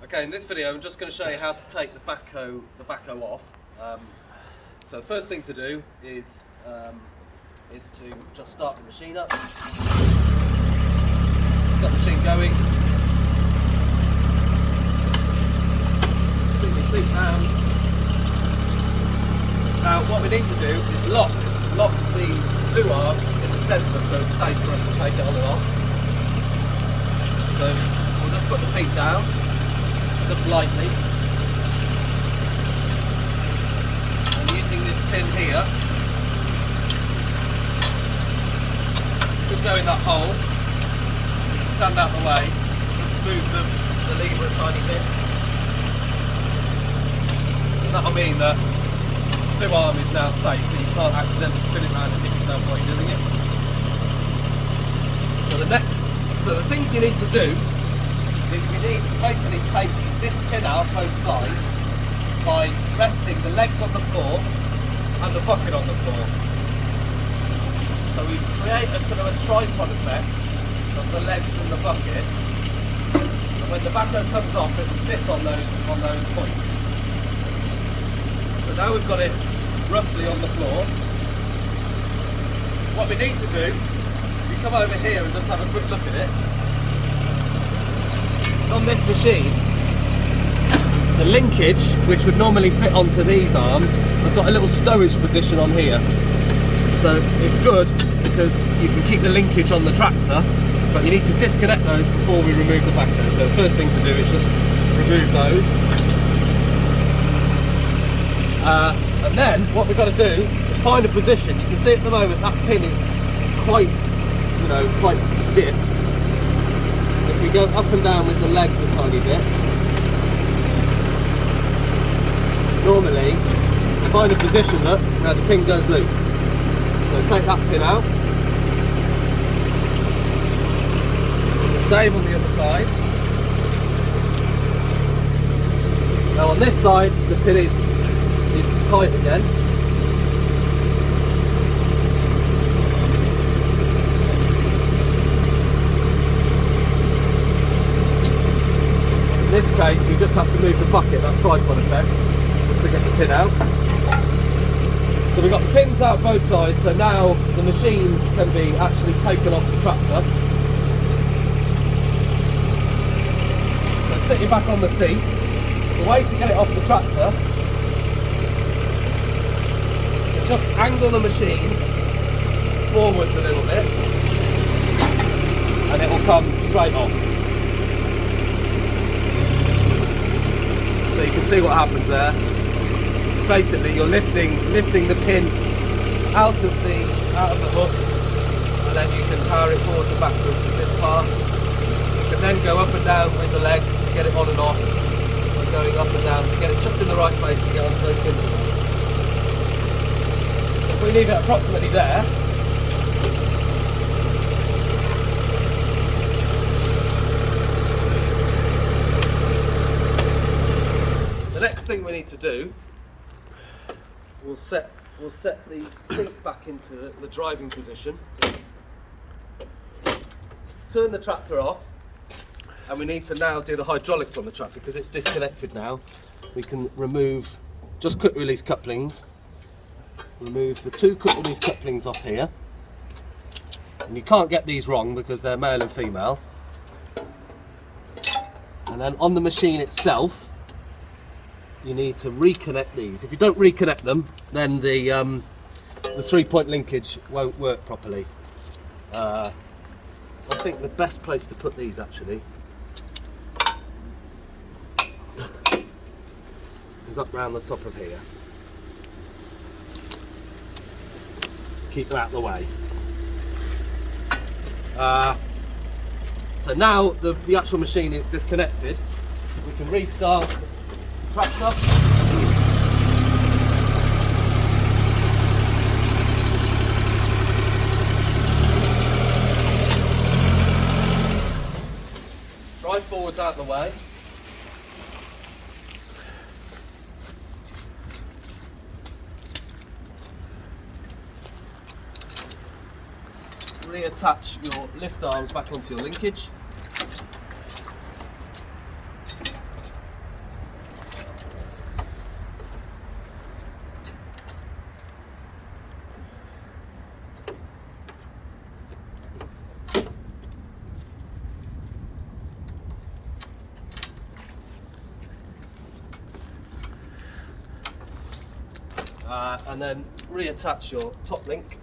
Okay, in this video I'm just going to show you how to take the backhoe off. So the first thing to do is to just start the machine up. Get the machine going. Put your seat down. Now what we need to do is lock the slew arm in the centre so it's safe for us to take it on and off. So we'll just put the feet down, just lightly, and using this pin here, should go in that hole. You can stand out the way, just move the lever a tiny bit, and that'll mean that the slew arm is now safe, so you can't accidentally spin it around and hit yourself while you're doing it. So the things you need to do is we need to basically take this pin out both sides by resting the legs on the floor and the bucket on the floor. So we create a sort of a tripod effect of the legs and the bucket, and when the backhoe comes off it will sit on those points. So now we've got it roughly on the floor. What we need to do, if you come over here and just have a quick look at it, on this machine, the linkage, which would normally fit onto these arms, has got a little stowage position on here. So it's good because you can keep the linkage on the tractor, but you need to disconnect those before we remove the backhoe. So the first thing to do is just remove those. And then what we've got to do is find a position. You can see at the moment that pin is quite stiff. If we go up and down with the legs a tiny bit, normally find a position where the pin goes loose. So take that pin out. The same on the other side. Now on this side the pin is tight again. In this case we just have to move the bucket, that tripod effect, just to get the pin out. So we've got the pins out both sides, so now the machine can be actually taken off the tractor. So sitting back on the seat, the way to get it off the tractor is to just angle the machine forwards a little bit and it will come straight off. So you can see what happens there. Basically you're lifting the pin out of the hook, and then you can power it forwards and backwards with this part. You can then go up and down with the legs to get it on and off, and going up and down to get it just in the right place to get onto those pins. So if we leave it approximately there, the next thing we need to do, we'll set the seat back into the driving position, turn the tractor off, and we need to now do the hydraulics on the tractor because it's disconnected now. We can remove just quick release couplings, remove the two quick release couplings off here, and you can't get these wrong because they're male and female. And then on the machine itself you need to reconnect these. If you don't reconnect them, then the 3-point linkage won't work properly. I think the best place to put these actually is up round the top of here. Keep them out of the way. So now the actual machine is disconnected. We can restart the tractor. Drive forwards out of the way. Reattach your lift arms back onto your linkage. and then reattach your top link.